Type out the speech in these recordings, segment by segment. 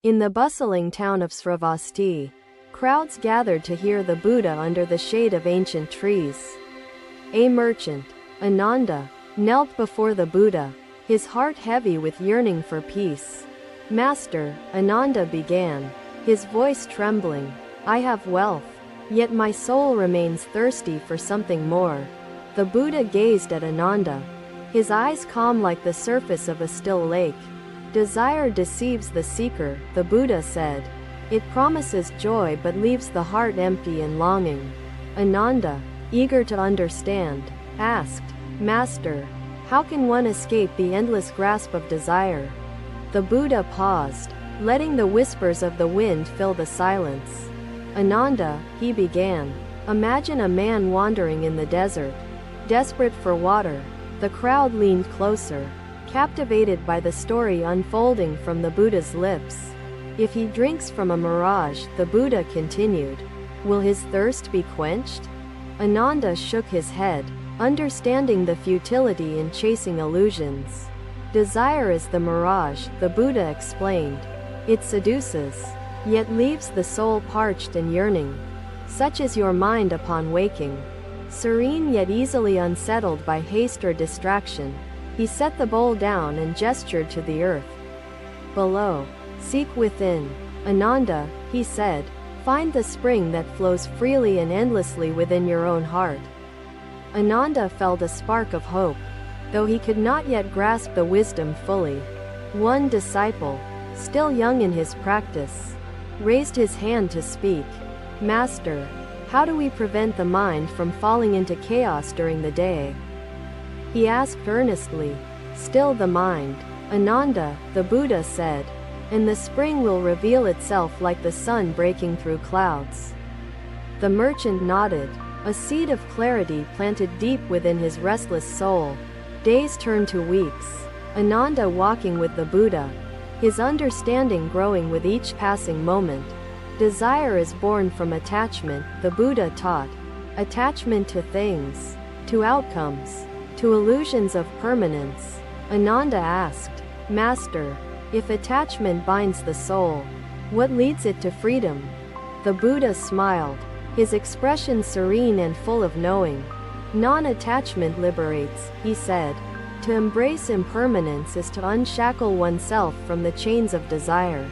In the bustling town of Sravasti, crowds gathered to hear the Buddha under the shade of ancient trees. A merchant, Ananda, knelt before the Buddha, his heart heavy with yearning for peace. "Master," Ananda began, his voice trembling, "I have wealth, yet my soul remains thirsty for something more." The Buddha gazed at Ananda, his eyes calm like the surface of a still lake. "Desire deceives the seeker," the Buddha said. "It promises joy but leaves the heart empty and longing." Ananda, eager to understand, asked, "Master, how can one escape the endless grasp of desire?" The Buddha paused, letting the whispers of the wind fill the silence. "Ananda," he began, "imagine a man wandering in the desert, desperate for water." The crowd leaned closer, captivated by the story unfolding from the Buddha's lips. "If he drinks from a mirage," the Buddha continued, "will his thirst be quenched?" Ananda shook his head, understanding the futility in chasing illusions. "Desire is the mirage," the Buddha explained. "It seduces, yet leaves the soul parched and yearning. Such is your mind upon waking. Serene yet easily unsettled by haste or distraction." He set the bowl down and gestured to the earth. "Below, seek within. Ananda," he said, "find the spring that flows freely and endlessly within your own heart." Ananda felt a spark of hope, though he could not yet grasp the wisdom fully. One disciple, still young in his practice, raised his hand to speak. "Master, how do we prevent the mind from falling into chaos during the day?" He asked earnestly. "Still the mind, Ananda," the Buddha said, "and the spring will reveal itself like the sun breaking through clouds." The merchant nodded, a seed of clarity planted deep within his restless soul. Days turned to weeks, Ananda walking with the Buddha, his understanding growing with each passing moment. Desire is born from attachment, the Buddha taught. Attachment to things, to outcomes, to illusions of permanence. Ananda asked, "Master, if attachment binds the soul, what leads it to freedom?" The Buddha smiled, his expression serene and full of knowing. "Non-attachment liberates," he said. "To embrace impermanence is to unshackle oneself from the chains of desire."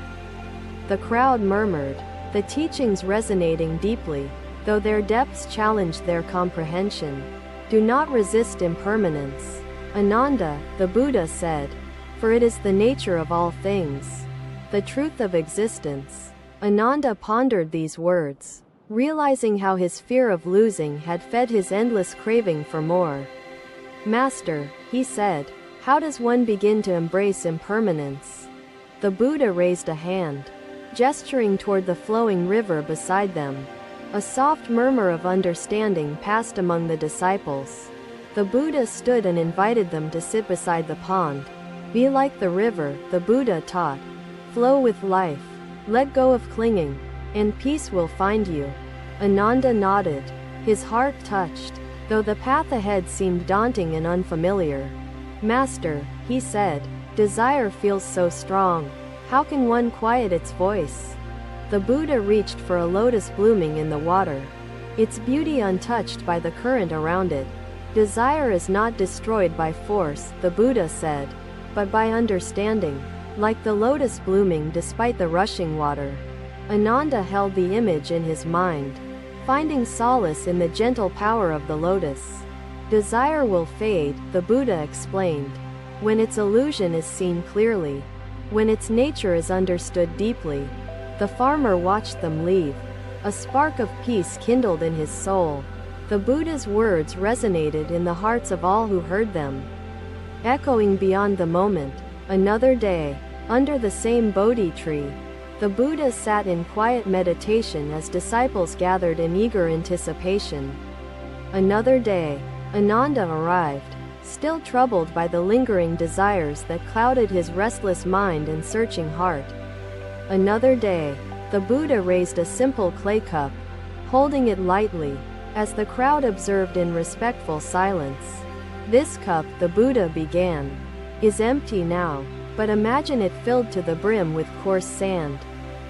The crowd murmured, the teachings resonating deeply, though their depths challenged their comprehension. "Do not resist impermanence, Ananda," the Buddha said, "for it is the nature of all things, the truth of existence." Ananda pondered these words, realizing how his fear of losing had fed his endless craving for more. "Master," he said, "how does one begin to embrace impermanence?" The Buddha raised a hand, gesturing toward the flowing river beside them. A soft murmur of understanding passed among the disciples. The Buddha stood and invited them to sit beside the pond. "Be like the river," the Buddha taught. "Flow with life. Let go of clinging, and peace will find you." Ananda nodded, his heart touched, though the path ahead seemed daunting and unfamiliar. "Master," he said, "desire feels so strong. How can one quiet its voice?" The Buddha reached for a lotus blooming in the water, its beauty untouched by the current around it. "Desire is not destroyed by force," the Buddha said, "but by understanding, like the lotus blooming despite the rushing water." Ananda held the image in his mind, finding solace in the gentle power of the lotus. "Desire will fade," the Buddha explained, "when its illusion is seen clearly, when its nature is understood deeply." The farmer watched them leave, a spark of peace kindled in his soul. The Buddha's words resonated in the hearts of all who heard them. Echoing beyond the moment, another day, under the same Bodhi tree, the Buddha sat in quiet meditation as disciples gathered in eager anticipation. Another day, Ananda arrived, still troubled by the lingering desires that clouded his restless mind and searching heart. Another day, the Buddha raised a simple clay cup, holding it lightly, as the crowd observed in respectful silence. "This cup," the Buddha began, "is empty now. but imagine it filled to the brim with coarse sand.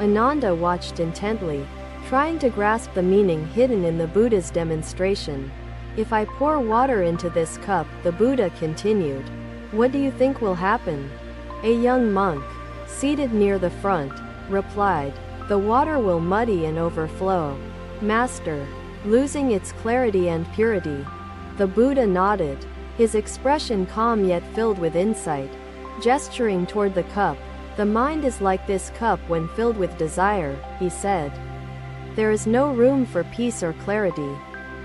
Ananda watched intently, trying to grasp the meaning hidden in the Buddha's demonstration. If I pour water into this cup, the Buddha continued, what do you think will happen? A young monk, seated near the front, replied, the water will muddy and overflow, Master, losing its clarity and purity. The Buddha nodded, his expression calm yet filled with insight. Gesturing toward the cup, the mind is like this cup when filled with desire, he said. There is no room for peace or clarity.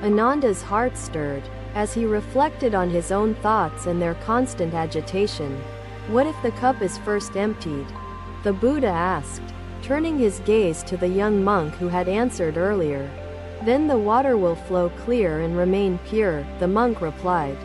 Ananda's heart stirred, as he reflected on his own thoughts and their constant agitation. What if the cup is first emptied? The Buddha asked, turning his gaze to the young monk who had answered earlier. Then the water will flow clear and remain pure, the monk replied,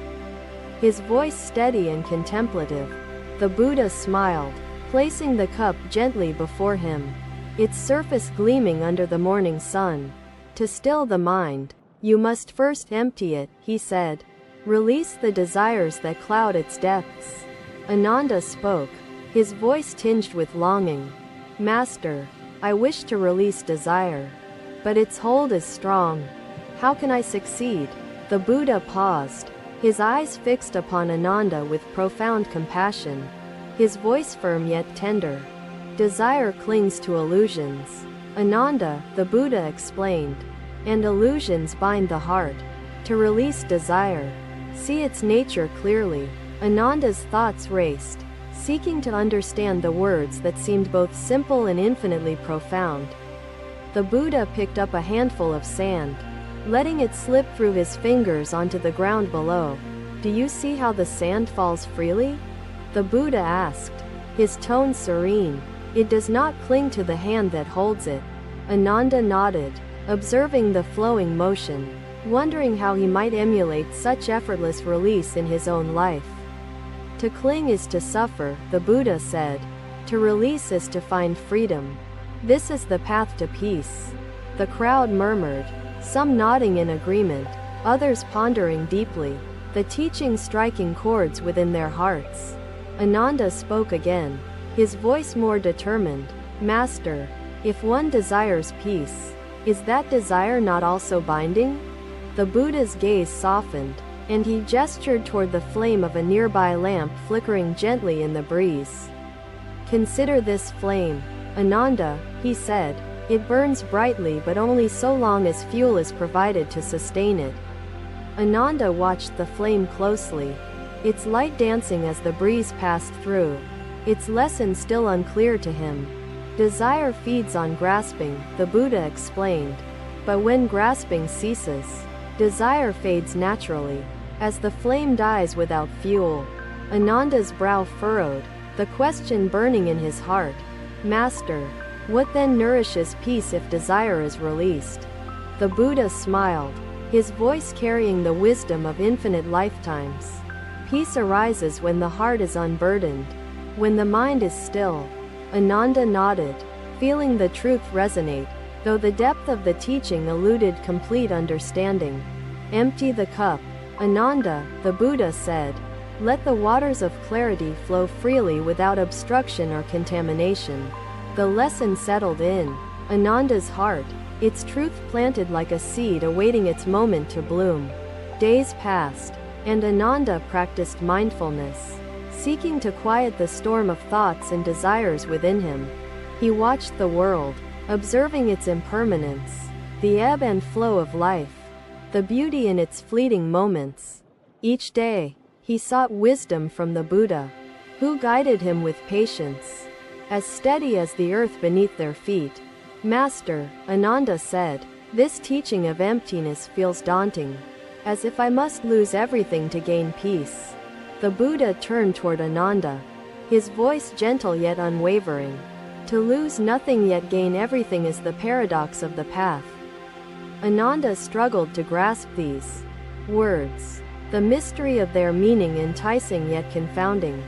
his voice steady and contemplative. The Buddha smiled, placing the cup gently before him, its surface gleaming under the morning sun. To still the mind, you must first empty it, he said. Release the desires that cloud its depths. Ananda spoke, his voice tinged with longing. Master, I wish to release desire, but its hold is strong. How can I succeed? The Buddha paused, his eyes fixed upon Ananda with profound compassion, his voice firm yet tender. Desire clings to illusions, Ananda, the Buddha explained, and illusions bind the heart. To release desire, see its nature clearly. Ananda's thoughts raced, seeking to understand the words that seemed both simple and infinitely profound. The Buddha picked up a handful of sand, letting it slip through his fingers onto the ground below. Do you see how the sand falls freely? The Buddha asked, his tone serene. It does not cling to the hand that holds it. Ananda nodded, observing the flowing motion, wondering how he might emulate such effortless release in his own life. To cling is to suffer, the Buddha said. To release is to find freedom. This is the path to peace. The crowd murmured, some nodding in agreement, others pondering deeply, the teaching striking chords within their hearts. Ananda spoke again, his voice more determined. Master, if one desires peace, is that desire not also binding? The Buddha's gaze softened, and he gestured toward the flame of a nearby lamp flickering gently in the breeze. Consider this flame, Ananda, he said. It burns brightly but only so long as fuel is provided to sustain it. Ananda watched the flame closely, its light dancing as the breeze passed through, its lesson still unclear to him. Desire feeds on grasping, the Buddha explained. But when grasping ceases, desire fades naturally, as the flame dies without fuel. Ananda's brow furrowed, the question burning in his heart. Master, what then nourishes peace if desire is released? The Buddha smiled, his voice carrying the wisdom of infinite lifetimes. Peace arises when the heart is unburdened, when the mind is still. Ananda nodded, feeling the truth resonate, though the depth of the teaching eluded complete understanding. Empty the cup, Ananda, the Buddha said. Let the waters of clarity flow freely without obstruction or contamination. The lesson settled in Ananda's heart, its truth planted like a seed awaiting its moment to bloom. Days passed, and Ananda practiced mindfulness, seeking to quiet the storm of thoughts and desires within him. He watched the world, observing its impermanence, the ebb and flow of life, the beauty in its fleeting moments. Each day, he sought wisdom from the Buddha, who guided him with patience, as steady as the earth beneath their feet. Master, Ananda said, this teaching of emptiness feels daunting, as if I must lose everything to gain peace. The Buddha turned toward Ananda, his voice gentle yet unwavering. To lose nothing yet gain everything is the paradox of the path. Ananda struggled to grasp these words, the mystery of their meaning enticing yet confounding.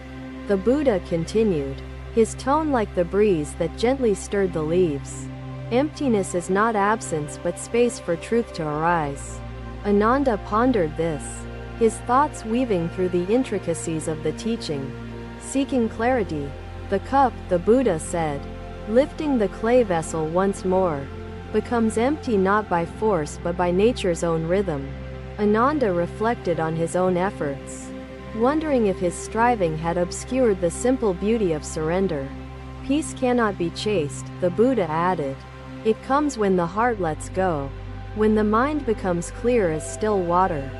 The Buddha continued, his tone like the breeze that gently stirred the leaves. Emptiness is not absence but space for truth to arise. Ananda pondered this, his thoughts weaving through the intricacies of the teaching. seeking clarity. The cup, the Buddha said, lifting the clay vessel once more, becomes empty not by force but by nature's own rhythm. Ananda reflected on his own efforts, wondering if his striving had obscured the simple beauty of surrender. Peace cannot be chased, the Buddha added. It comes when the heart lets go, when the mind becomes clear as still water.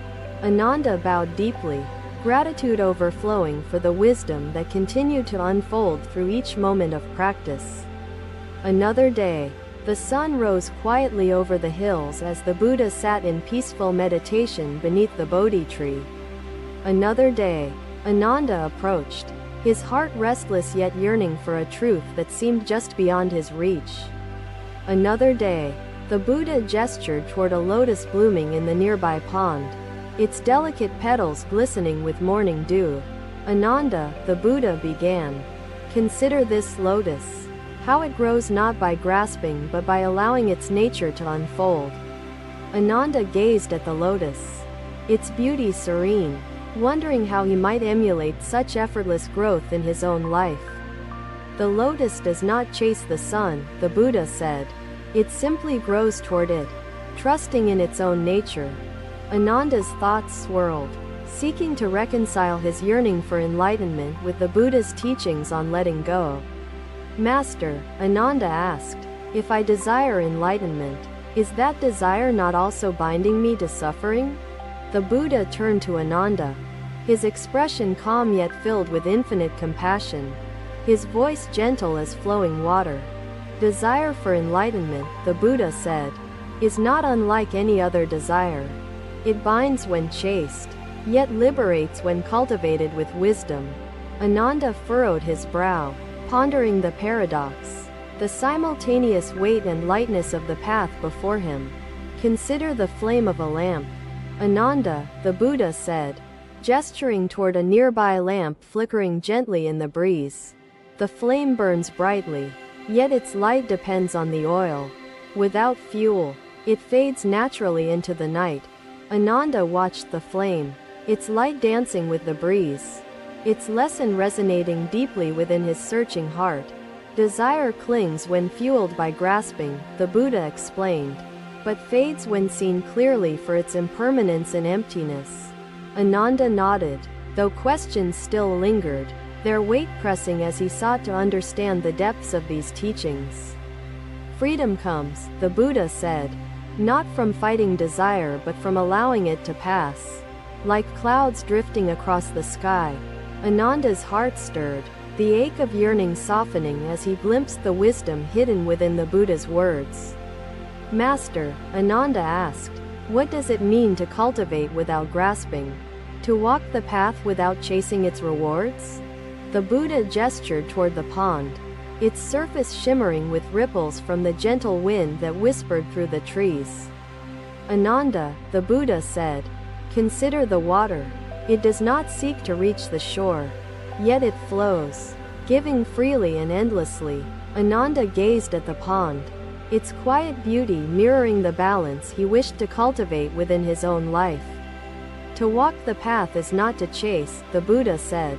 Ananda bowed deeply, gratitude overflowing for the wisdom that continued to unfold through each moment of practice. Another day. The sun rose quietly over the hills as the Buddha sat in peaceful meditation beneath the Bodhi tree. Another day. Ananda approached, his heart restless yet yearning for a truth that seemed just beyond his reach. Another day. The Buddha gestured toward a lotus blooming in the nearby pond, its delicate petals glistening with morning dew. Ananda, the Buddha began. Consider this lotus. How it grows not by grasping but by allowing its nature to unfold. Ananda gazed at the lotus, its beauty serene, wondering how he might emulate such effortless growth in his own life. The lotus does not chase the sun, the Buddha said. It simply grows toward it, trusting in its own nature. Ananda's thoughts swirled, seeking to reconcile his yearning for enlightenment with the Buddha's teachings on letting go. Master, Ananda asked, if I desire enlightenment, is that desire not also binding me to suffering? The Buddha turned to Ananda, his expression calm yet filled with infinite compassion, his voice gentle as flowing water. Desire for enlightenment, the Buddha said, is not unlike any other desire. It binds when chased, yet liberates when cultivated with wisdom. Ananda furrowed his brow, pondering the paradox, the simultaneous weight and lightness of the path before him. Consider the flame of a lamp. Ananda, the Buddha said, gesturing toward a nearby lamp flickering gently in the breeze. The flame burns brightly, yet its light depends on the oil. Without fuel, it fades naturally into the night. Ananda watched the flame, its light dancing with the breeze, its lesson resonating deeply within his searching heart. Desire clings when fueled by grasping, the Buddha explained, but fades when seen clearly for its impermanence and emptiness. Ananda nodded, though questions still lingered, their weight pressing as he sought to understand the depths of these teachings. Freedom comes, the Buddha said, not from fighting desire but from allowing it to pass. Like clouds drifting across the sky, Ananda's heart stirred, the ache of yearning softening as he glimpsed the wisdom hidden within the Buddha's words. Master, Ananda asked, what does it mean to cultivate without grasping? To walk the path without chasing its rewards? The Buddha gestured toward the pond, its surface shimmering with ripples from the gentle wind that whispered through the trees. Ananda, the Buddha said, consider the water. It does not seek to reach the shore, yet it flows, giving freely and endlessly. Ananda gazed at the pond, its quiet beauty mirroring the balance he wished to cultivate within his own life. To walk the path is not to chase, the Buddha said,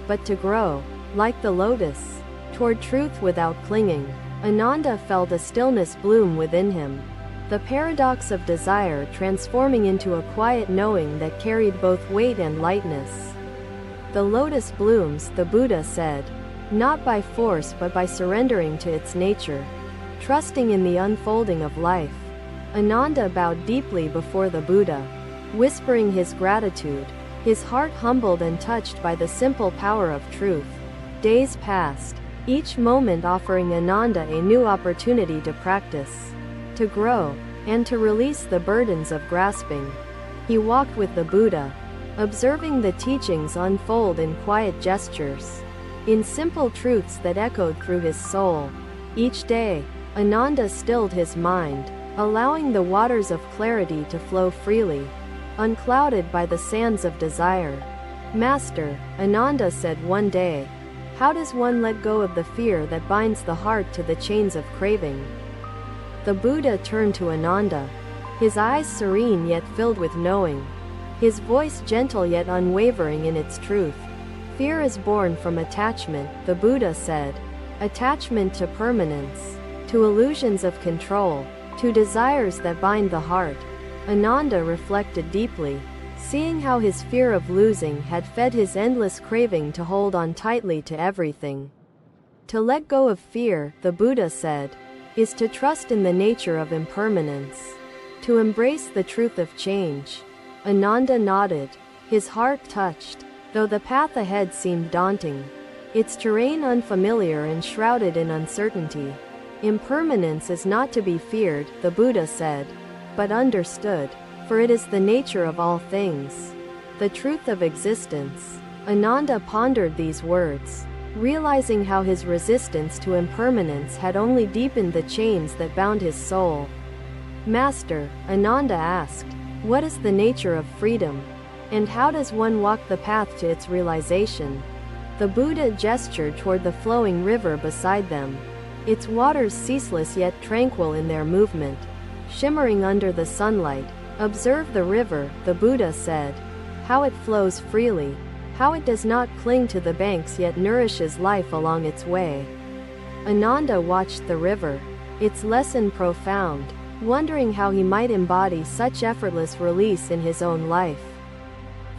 but to grow, like the lotus, toward truth without clinging. Ananda felt a stillness bloom within him, the paradox of desire transforming into a quiet knowing that carried both weight and lightness. The lotus blooms, the Buddha said, not by force but by surrendering to its nature, trusting in the unfolding of life. Ananda bowed deeply before the Buddha, whispering his gratitude, his heart humbled and touched by the simple power of truth. Days passed, each moment offering Ananda a new opportunity to practice, to grow, and to release the burdens of grasping. He walked with the Buddha, observing the teachings unfold in quiet gestures, in simple truths that echoed through his soul. Each day, Ananda stilled his mind, allowing the waters of clarity to flow freely, unclouded by the sands of desire. Master, Ananda said one day, how does one let go of the fear that binds the heart to the chains of craving? The Buddha turned to Ananda, his eyes serene yet filled with knowing, his voice gentle yet unwavering in its truth. Fear is born from attachment, the Buddha said. Attachment to permanence, to illusions of control, to desires that bind the heart. Ananda reflected deeply, seeing how his fear of losing had fed his endless craving to hold on tightly to everything. To let go of fear, the Buddha said, is to trust in the nature of impermanence, to embrace the truth of change. Ananda nodded, his heart touched, though the path ahead seemed daunting, its terrain unfamiliar and shrouded in uncertainty. Impermanence is not to be feared, the Buddha said, but understood, for it is the nature of all things, the truth of existence. Ananda pondered these words, realizing how his resistance to impermanence had only deepened the chains that bound his soul. Master, Ananda asked, what is the nature of freedom? And how does one walk the path to its realization? The Buddha gestured toward the flowing river beside them, its waters ceaseless yet tranquil in their movement, shimmering under the sunlight. Observe the river, the Buddha said, how it flows freely, how it does not cling to the banks yet nourishes life along its way. Ananda watched the river, its lesson profound, wondering how he might embody such effortless release in his own life.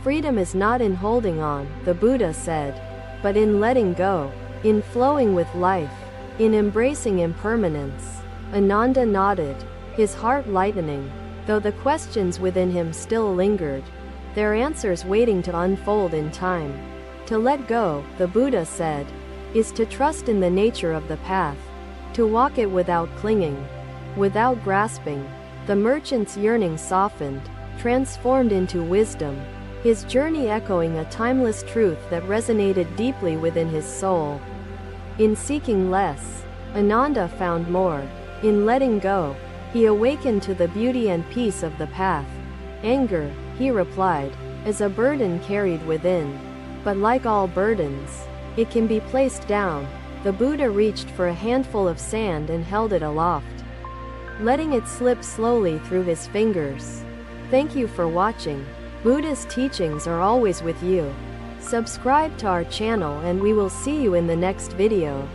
Freedom is not in holding on, the Buddha said, but in letting go, in flowing with life, in embracing impermanence. Ananda nodded, his heart lightening, though the questions within him still lingered, their answers waiting to unfold in time. To let go, the Buddha said, is to trust in the nature of the path, to walk it without clinging, without grasping. The merchant's yearning softened, transformed into wisdom, his journey echoing a timeless truth that resonated deeply within his soul. In seeking less, Ananda found more. In letting go, he awakened to the beauty and peace of the path. Anger, he replied, is a burden carried within. But like all burdens, it can be placed down. The Buddha reached for a handful of sand and held it aloft, letting it slip slowly through his fingers. Thank you for watching. Buddha's teachings are always with you. Subscribe to our channel and we will see you in the next video.